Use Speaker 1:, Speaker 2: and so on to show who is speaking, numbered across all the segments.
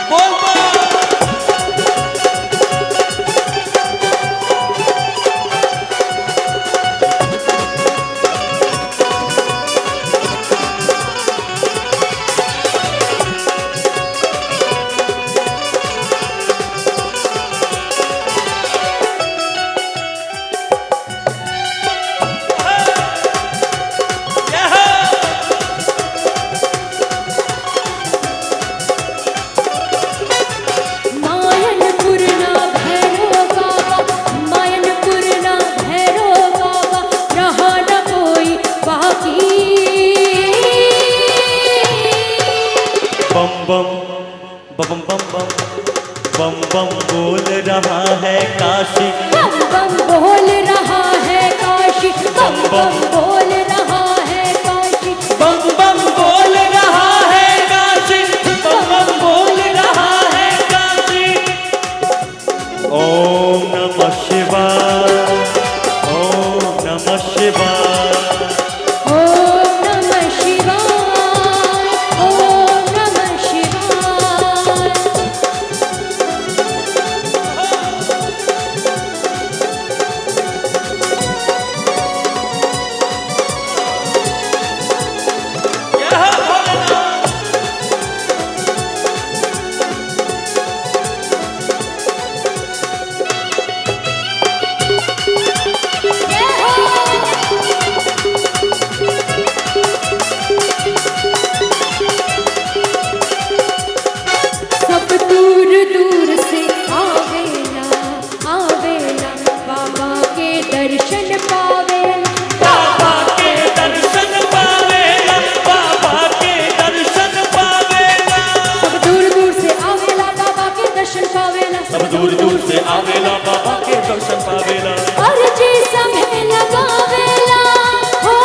Speaker 1: बोल बोल।
Speaker 2: बम बम बम बम बम बम बोल रहा है काशी,
Speaker 3: बम बम बोल रहा है काशी, बम बम बोल रहा है काशी,
Speaker 2: बम बम बोल रहा है काशी, बम बम बोल रहा है काशी। ओम नमः शिवाय, ओम नमः शिवाय। दूर दूर से आवेला बाबा के दर्शन पावेला,
Speaker 3: और जी समय लगावेला हो,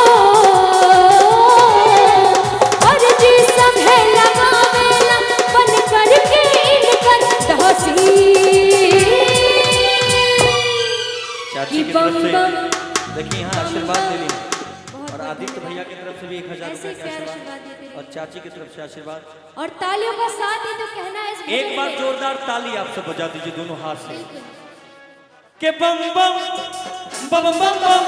Speaker 3: और जी समय लगावेला बन करके इनकर दासी।
Speaker 1: चाची की तरफ से देखिए यहाँ आशीर्वाद ले लीजिए, और आदित्य भैया की तरफ से भी 1000 रुपये का आशीर्वाद, और चाची की तरफ से आशीर्वाद,
Speaker 3: और तालियों का साथ ही तो कहना है।
Speaker 1: एक बार जोरदार ताली आप सब बजा दीजिए दोनों हाथ से के बम बम बम बम बम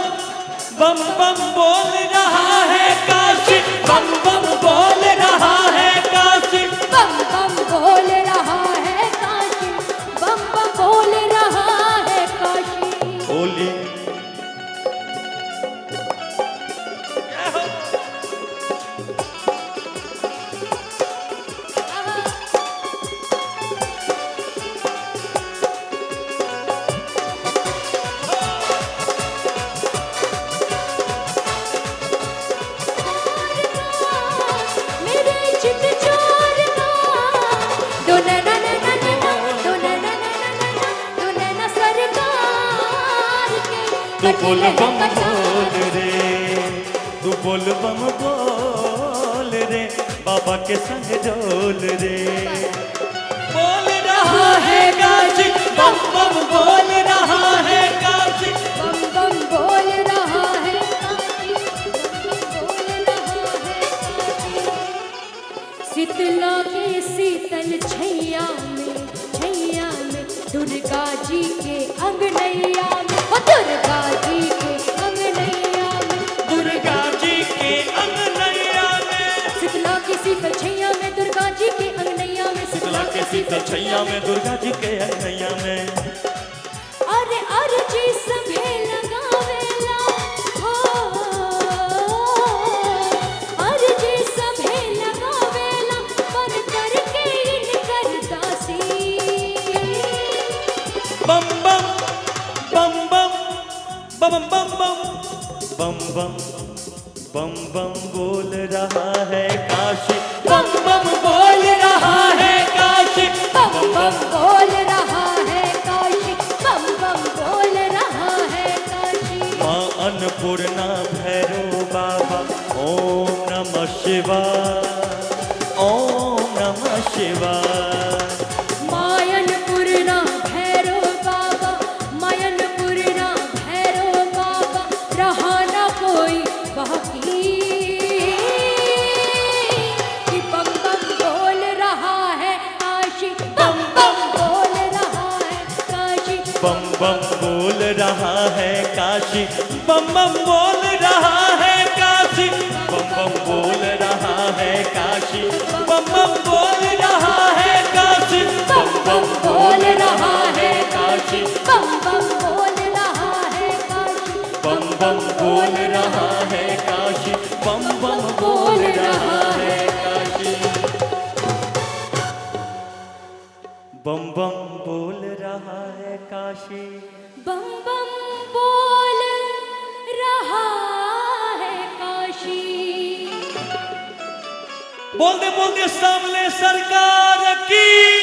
Speaker 1: बम बम बोल रहा है काशी, बम बम बोल रहा है काशी,
Speaker 3: बम बम बोल रहा है काशी, बम बम बोल रहा है काशी।
Speaker 2: होली तू बोल बम बोल रे, तू बोल बम बोल रे, बाबा के संग डोल रे। बोल रहा है काशी, बम बम बोल रहा है काशी,
Speaker 3: बम बम बोल रहा है काशी, बोल रहा है काशी। शीतला के शीतल छैया में दुर्गा जी के अंगनैया में, ओ दुर्गा जी के अंगनैया में,
Speaker 2: दुर्गा जी के अंगनैया में,
Speaker 3: शीतला की शीतल छैया में दुर्गा जी के अंगनैया में,
Speaker 2: शीतला के शीतल छैया में दुर्गा जी के अंगनैया में।
Speaker 3: अरे अरे जी सभे लगावेला हो, अरे जी सभे लगावेला पर करके इनकर दासी।
Speaker 2: बम बम बम बम बम बम बम बम बम बम बम बोल रहा है काशी, बम बम बोल रहा है काशी,
Speaker 3: बम बम बोल रहा है काशी, बम बम बोल रहा है काशी।
Speaker 2: माँ अन्नपूर्णा भैरव बाबा, ओम नमः शिवाय, ओम नमः शिवाय।
Speaker 3: मायनपुरना भैरव बाबा, मायनपुरना भैरव बाबा, रहा ना कोई बाकी, कि बम बम बोल रहा है काशी,
Speaker 2: बम बम बोल रहा है काशी, बम बम बोल रहा है काशी, बम बम बोल रहा है काशी, बम बम बोल रहा है काशी,
Speaker 3: बम बम बोल रहा है
Speaker 2: काशी,
Speaker 3: बम बम बोल रहा है काशी,
Speaker 2: बम बम बोल रहा है काशी, बम बम बोल रहा है काशी, बम बम बोल रहा है काशी।
Speaker 3: बम बम बोल रहा है काशी।
Speaker 2: बोलते बोलते सामने सरकार की